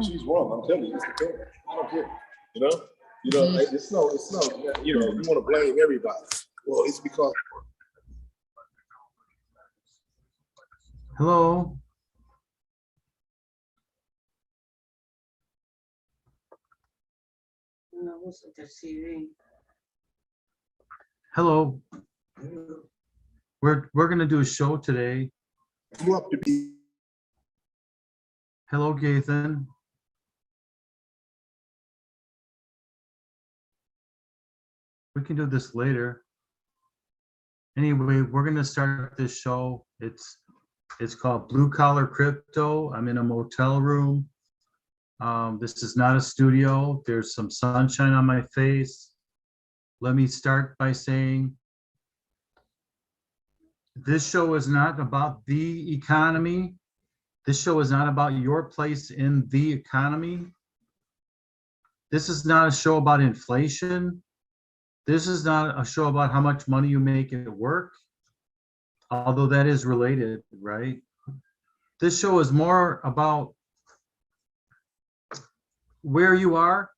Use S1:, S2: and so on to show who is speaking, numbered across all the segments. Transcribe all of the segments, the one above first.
S1: she's wrong. I'm telling you, it's the parent. I don't care. Like, it's no, you want to blame everybody. Well, it's because.
S2: Hello. Hello. We're going to do a show today.
S1: Grew up to be.
S2: Hello, Gathan. We can do this later. Anyway, we're going to start this show. It's called Blue Collar Crypto. I'm in a motel room. This is not a studio. There's some sunshine on my face. Let me start by saying this show is not about the economy. This show is not about your place in the economy. This is not a show about inflation. This is not a show about how much money you make at work, although that is related, right? This show is more about where you are.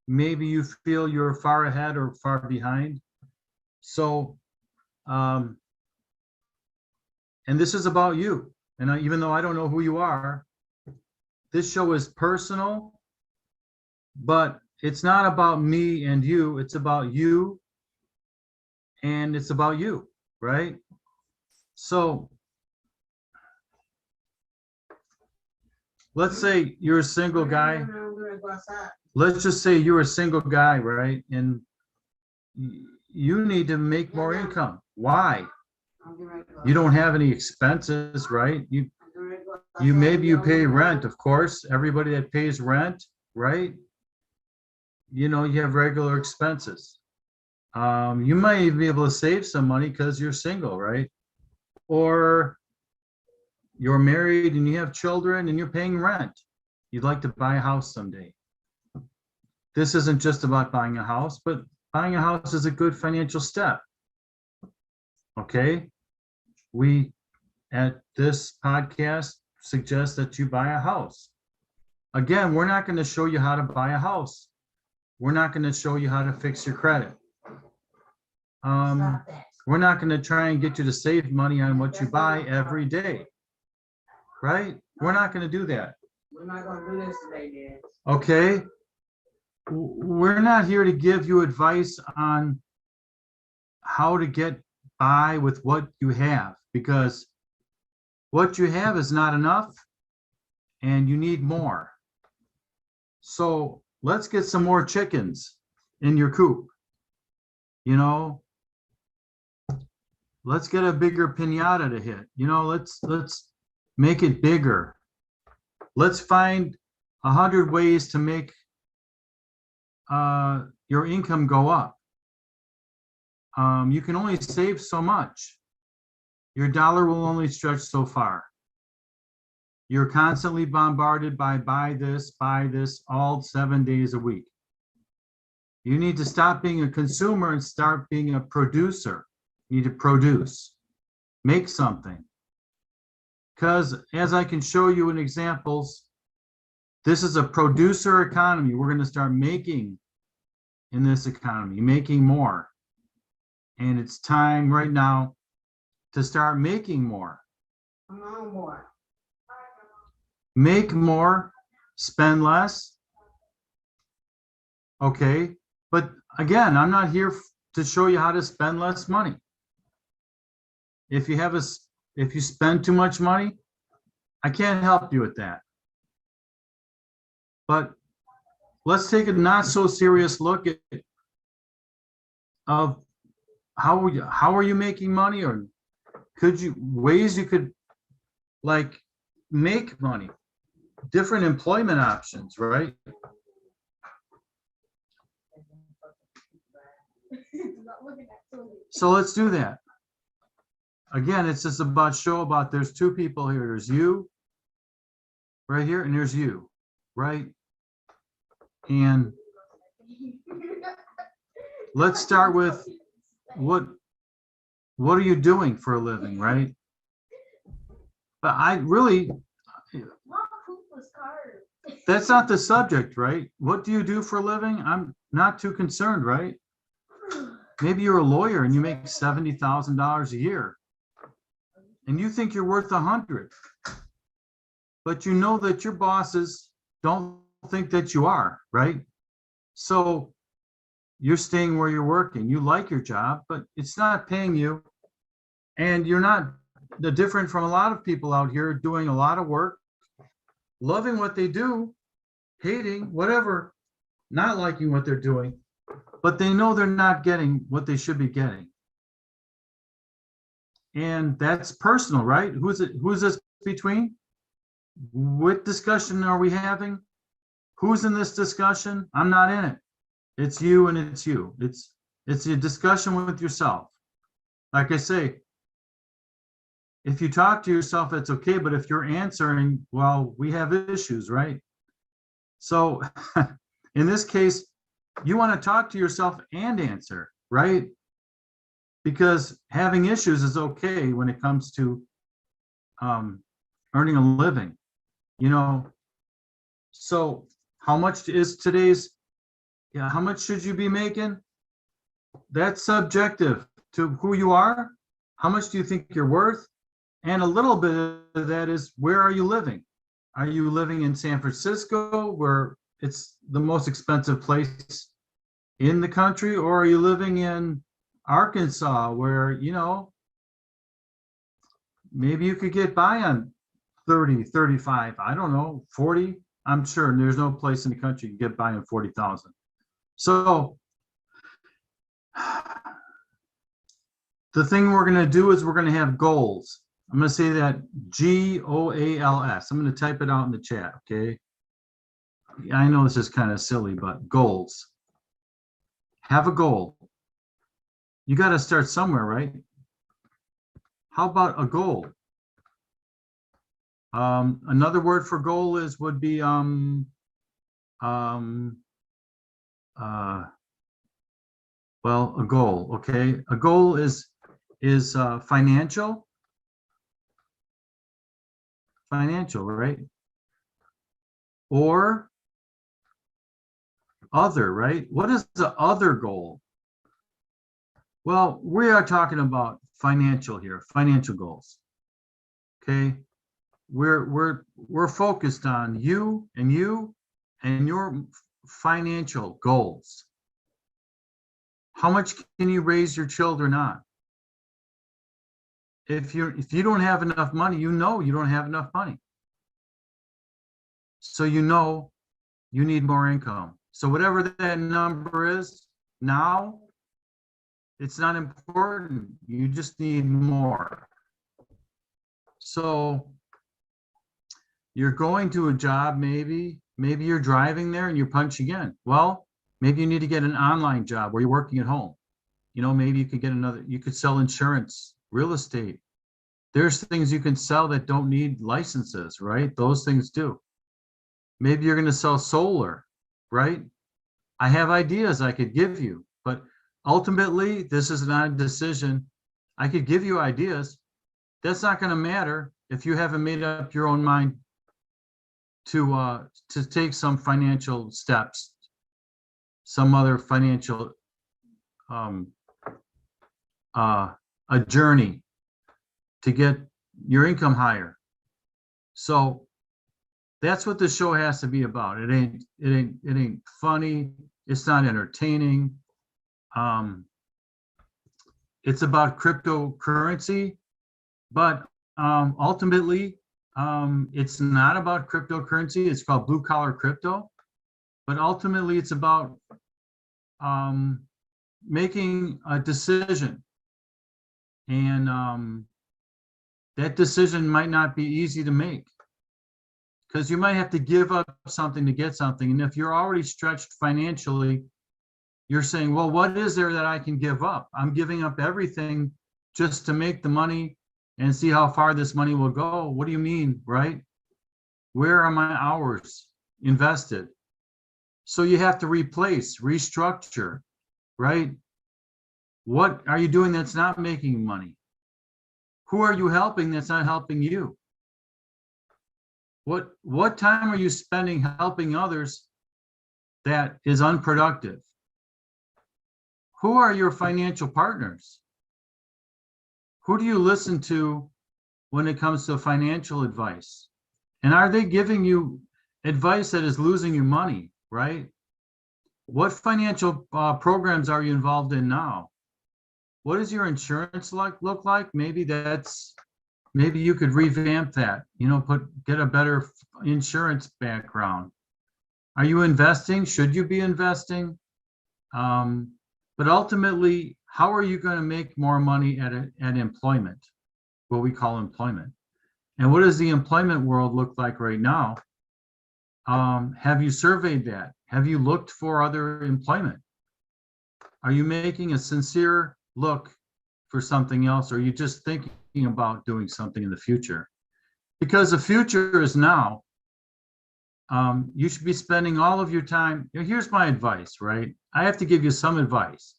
S2: Maybe you feel you're far ahead or far behind. So, and this is about you. And even though I don't know who you are, this show is personal, but it's not about me and you. It's about you, and it's about you, right? So let's say you're a single guy. Let's just say you're a single guy, right? And you need to make more income. Why? You don't have any expenses, right? Maybe you pay rent, of course. Everybody that pays rent, right? You have regular expenses. You might even be able to save some money because you're single, right? Or you're married and you have children and you're paying rent. You'd like to buy a house someday. This isn't just about buying a house, but buying a house is a good financial step. Okay? We, at this podcast, suggest that you buy a house. Again, we're not going to show you how to buy a house. We're not going to show you how to fix your credit. We're not going to try and get you to save money on what you buy every day. Right? We're not going to do that.
S3: We're not going to do this today, man.
S2: Okay? We're not here to give you advice on how to get by with what you have, because what you have is not enough and you need more. So let's get some more chickens in your coop. Let's get a bigger piñata to hit. Let's make it bigger. Let's find 100 ways to make your income go up. You can only save so much. Your dollar will only stretch so far. You're constantly bombarded by buy this, all 7 days a week. You need to stop being a consumer and start being a producer. You need to produce, make something. Because as I can show you in examples, this is a producer economy. We're going to start making in this economy, making more. And it's time right now to start making more. Make more, spend less. Okay, but again, I'm not here to show you how to spend less money. If you spend too much money, I can't help you with that. But let's take a not so serious look at of how are you making money, or ways you could like make money, different employment options, right? So let's do that. Again, it's just about there's two people here. There's you right here, and there's you, right? And let's start with what are you doing for a living, right? But I really, that's not the subject, right? What do you do for a living? I'm not too concerned, right? Maybe you're a lawyer and you make $70,000 a year and you think you're worth 100, but you know that your bosses don't think that you are, right? So you're staying where you're working. You like your job, but it's not paying you. And you're not different from a lot of people out here doing a lot of work, loving what they do, hating, whatever, not liking what they're doing, but they know they're not getting what they should be getting. And that's personal, right? Who's this between? What discussion are we having? Who's in this discussion? I'm not in it. It's you and it's you. It's a discussion with yourself. Like I say, if you talk to yourself, it's okay. But if you're answering, well, we have issues, right? So in this case, you want to talk to yourself and answer, right? Because having issues is okay when it comes to earning a living, you know. So how much is today's, how much should you be making? That's subjective to who you are. How much do you think you're worth? And a little bit of that is, where are you living? Are you living in San Francisco, where it's the most expensive place in the country? Or are you living in Arkansas, where, you know, maybe you could get by on 30, 35, I don't know, 40. I'm sure there's no place in the country you can get by on 40,000. So the thing we're going to do is we're going to have goals. I'm going to say that GOALS. I'm going to type it out in the chat, okay? I know this is kind of silly, but goals. Have a goal. You got to start somewhere, right? How about a goal? Another word for goal would be well, a goal, okay? A goal is financial, right? Or other, right? What is the other goal? Well, we are talking about financial here, financial goals. Okay, we're focused on you and your financial goals. How much can you raise your children on? If you don't have enough money, you know you don't have enough money. So you know you need more income. So whatever that number is now, it's not important. You just need more. So you're going to a job, maybe you're driving there and you're punching in. Well, maybe you need to get an online job where you're working at home. You know, maybe you could get you could sell insurance, real estate. There's things you can sell that don't need licenses, right? Those things do. Maybe you're going to sell solar, right? I have ideas I could give you, but ultimately, this is not a decision. I could give you ideas. That's not going to matter if you haven't made up your own mind to take some financial steps, some other financial a journey to get your income higher. So that's what the show has to be about. It ain't funny. It's not entertaining. It's about cryptocurrency, but ultimately, it's not about cryptocurrency. It's called blue collar crypto, but ultimately it's about making a decision, and that decision might not be easy to make, because you might have to give up something to get something. And if you're already stretched financially, you're saying, well, what is there that I can give up? I'm giving up everything just to make the money and see how far this money will go. What do you mean, right? Where are my hours invested? So you have to replace, restructure, right? What are you doing that's not making money? Who are you helping that's not helping you? What time are you spending helping others that is unproductive? Who are your financial partners? Who do you listen to when it comes to financial advice? And are they giving you advice that is losing you money, right? What financial programs are you involved in now? What does your insurance look like? Maybe you could revamp that, get a better insurance background. Are you investing? Should you be investing? But ultimately, how are you going to make more money at employment, what we call employment? And what does the employment world look like right now? Have you surveyed that? Have you looked for other employment? Are you making a sincere look for something else, or are you just thinking about doing something in the future? Because the future is now. You should be spending all of your time. Here's my advice, right? I have to give you some advice.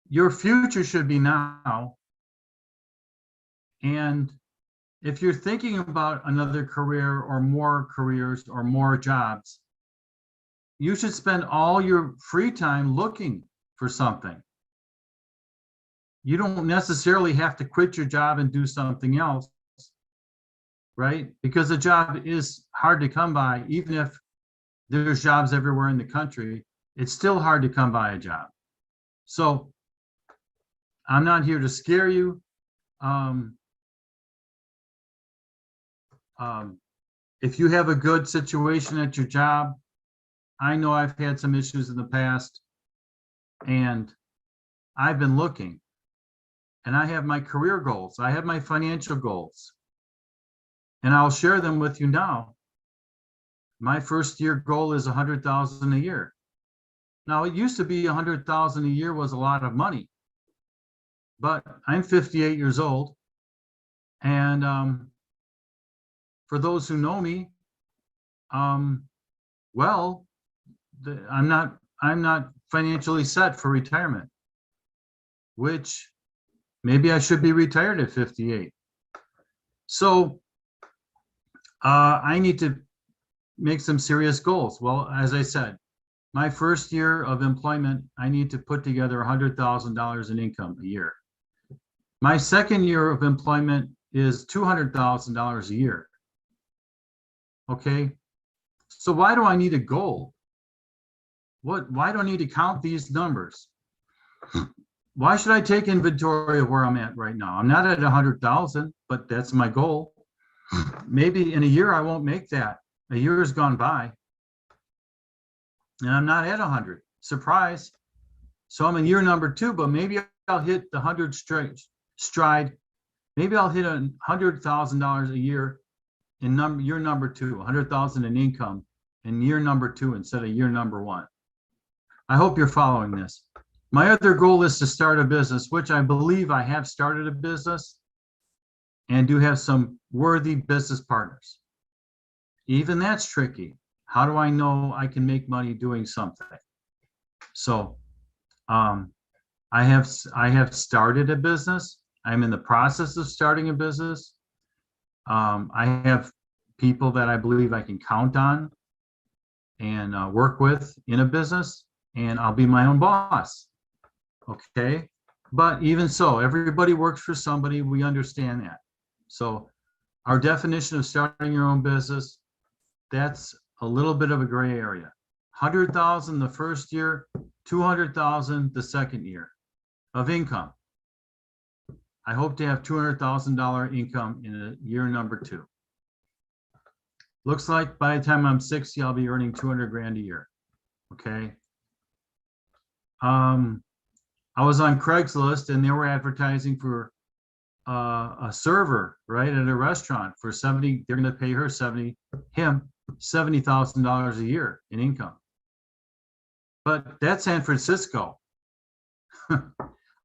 S2: Your future should be now. And if you're thinking about another career or more careers or more jobs, you should spend all your free time looking for something. You don't necessarily have to quit your job and do something else, right? Because a job is hard to come by. Even if there's jobs everywhere in the country, it's still hard to come by a job. So I'm not here to scare you. If you have a good situation at your job, I know I've had some issues in the past, and I've been looking, and I have my career goals. I have my financial goals, and I'll share them with you now. My first year goal is 100,000 a year. Now, it used to be 100,000 a year was a lot of money, but I'm 58 years old, and for those who know me, well, I'm not financially set for retirement, which maybe I should be retired at 58. So I need to make some serious goals. Well, as I said, my first year of employment, I need to put together $100,000 in income a year. My second year of employment is $200,000 a year. Okay, so why do I need a goal? Why do I need to count these numbers? Why should I take inventory of where I'm at right now? I'm not at 100,000, but that's my goal. Maybe in a year I won't make that. A year has gone by, and I'm not at 100. Surprise! So I'm in year number 2, but maybe I'll hit the 100 stride. Maybe I'll hit $100,000 a year in year number 2, 100,000 in income in year number 2 instead of year number 1. I hope you're following this. My other goal is to start a business, which I believe I have started a business and do have some worthy business partners. Even that's tricky. How do I know I can make money doing something? So I have started a business. I'm in the process of starting a business. I have people that I believe I can count on and work with in a business, and I'll be my own boss. Okay, but even so, everybody works for somebody. We understand that. So our definition of starting your own business, that's a little bit of a gray area. 100,000 the first year, 200,000 the second year of income. I hope to have $200,000 income in year number 2. Looks like by the time I'm 60, I'll be earning 200 grand a year. Okay. I was on Craigslist and they were advertising for a server, right, at a restaurant for 70. They're going to pay him $70,000 a year in income. But that's San Francisco.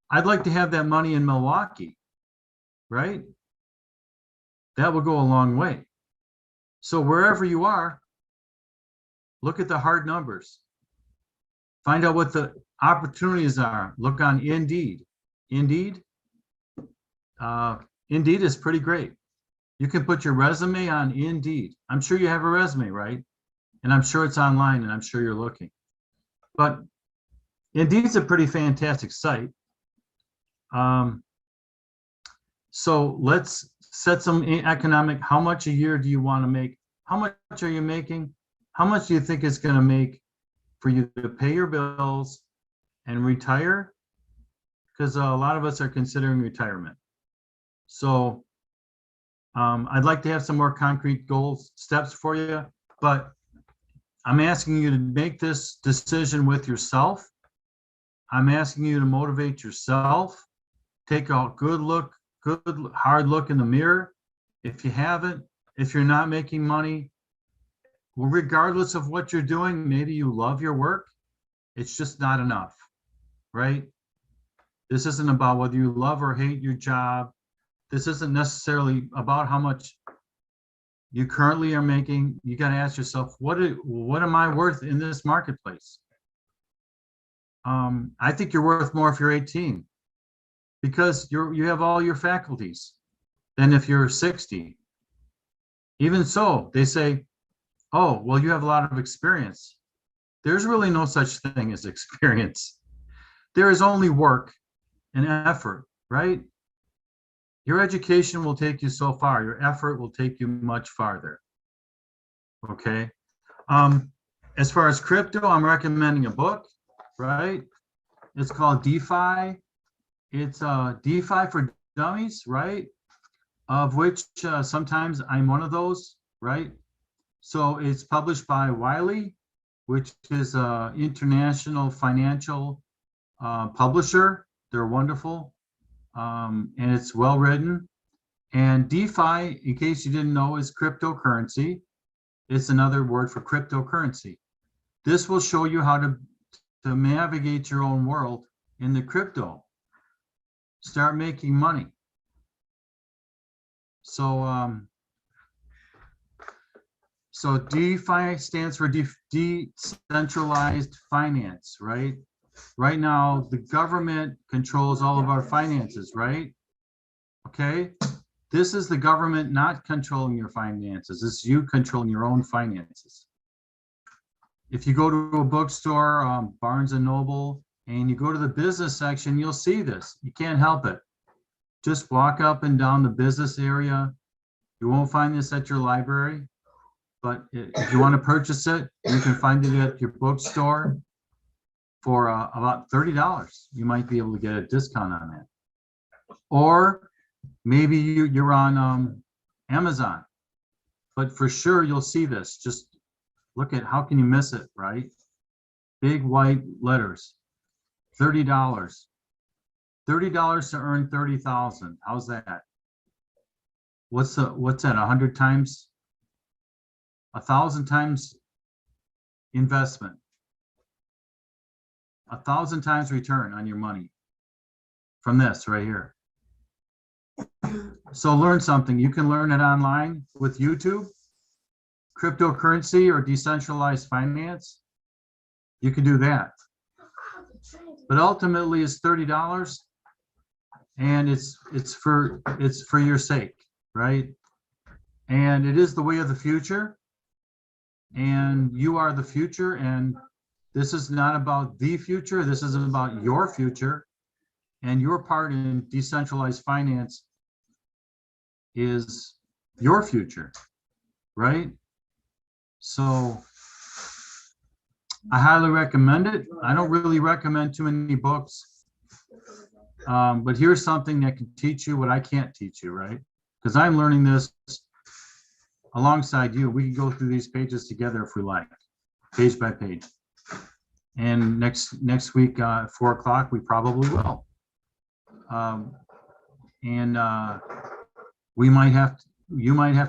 S2: I'd like to have that money in Milwaukee, right? That will go a long way. So wherever you are, look at the hard numbers. Find out what the opportunities are. Look on Indeed. Indeed is pretty great. You can put your resume on Indeed. I'm sure you have a resume, right? And I'm sure it's online and I'm sure you're looking. But Indeed's a pretty fantastic site. So let's set some economic, how much a year do you want to make? How much are you making? How much do you think it's going to make for you to pay your bills and retire? Because a lot of us are considering retirement. So I'd like to have some more concrete goals, steps for you, but I'm asking you to make this decision with yourself. I'm asking you to motivate yourself. Take a good look, hard look in the mirror. If you haven't, if you're not making money, well, regardless of what you're doing, maybe you love your work. It's just not enough, right? This isn't about whether you love or hate your job. This isn't necessarily about how much you currently are making. You got to ask yourself, what am I worth in this marketplace? I think you're worth more if you're 18 because you have all your faculties than if you're 60. Even so, they say, oh, well, you have a lot of experience. There's really no such thing as experience. There is only work and effort, right? Your education will take you so far. Your effort will take you much farther. Okay. As far as crypto, I'm recommending a book, right? It's called DeFi. It's DeFi for Dummies, right? Of which sometimes I'm one of those, right? So it's published by Wiley, which is an international financial publisher. They're wonderful. And it's well written. And DeFi, in case you didn't know, is cryptocurrency. It's another word for cryptocurrency. This will show you how to navigate your own world in the crypto. Start making money. So so DeFi stands for decentralized finance, right? Right now, the government controls all of our finances, right? Okay, this is the government not controlling your finances. This is you controlling your own finances. If you go to a bookstore, Barnes and Noble, and you go to the business section, you'll see this. You can't help it. Just walk up and down the business area. You won't find this at your library, but if you want to purchase it, you can find it at your bookstore for about $30. You might be able to get a discount on that. Or maybe you're on Amazon, but for sure you'll see this. Just look at, how can you miss it, right? Big white letters, $30. $30 to earn 30,000. How's that? What's that? 100 times, 1,000 times investment, 1,000 times return on your money from this right here. So learn something. You can learn it online with YouTube, cryptocurrency or decentralized finance. You can do that. But ultimately it's $30 and it's for your sake, right? And it is the way of the future. And you are the future, and this is not about the future. This is about your future, and your part in decentralized finance is your future, right? So I highly recommend it. I don't really recommend too many books, but here's something that can teach you what I can't teach you, right? Because I'm learning this alongside you. We can go through these pages together if we like, page by page. And next week, 4 o'clock, we probably will. You might have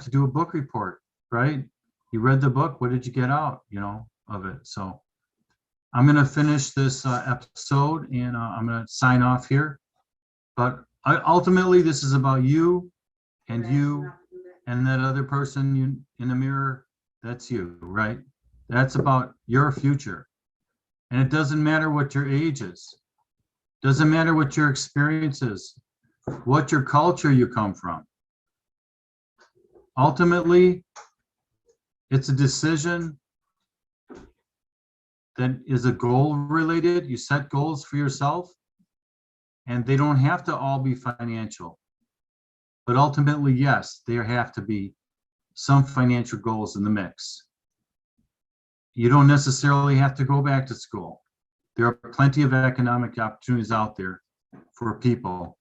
S2: to do a book report, right? You read the book, what did you get out, of it? So I'm going to finish this episode, and I'm going to sign off here. But ultimately, this is about you and that other person in the mirror. That's you, right? That's about your future. And it doesn't matter what your age is. Doesn't matter what your experience is, what your culture you come from. Ultimately, it's a decision that is a goal related. You set goals for yourself, and they don't have to all be financial. But ultimately, yes, there have to be some financial goals in the mix. You don't necessarily have to go back to school. There are plenty of economic opportunities out there for people,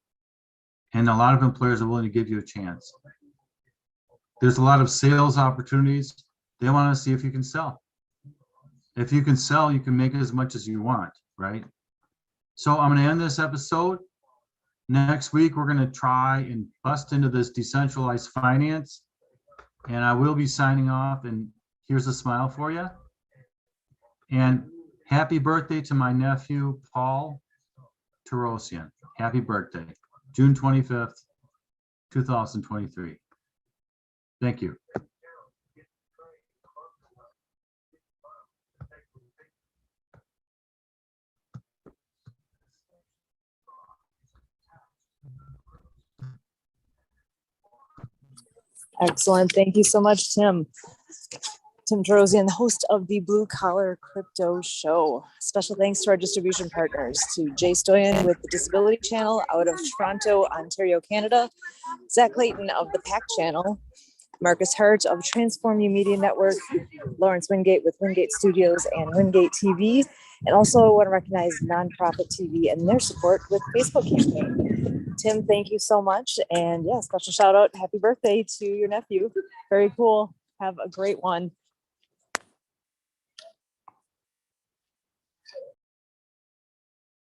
S2: and a lot of employers are willing to give you a chance. There's a lot of sales opportunities. They want to see if you can sell. If you can sell, you can make as much as you want, right? So I'm going to end this episode. Next week, we're going to try and bust into this decentralized finance, and I will be signing off, and here's a smile for you. And happy birthday to my nephew, Paul Tarosian. Happy birthday, June 25th, 2023. Thank you.
S4: Excellent. Thank you so much, Tim. Tim Tarosian, the host of the Blue Collar Crypto Show. Special thanks to our distribution partners, to Jay Stoyan with the Disability Channel out of Toronto, Ontario, Canada, Zach Clayton of the PAC Channel, Marcus Hart of Transform You Media Network, Lawrence Wingate with Wingate Studios and Wingate TV, and also want to recognize Nonprofit TV and their support with Facebook campaign. Tim, thank you so much. And yeah, special shout out, happy birthday to your nephew. Very cool. Have a great one.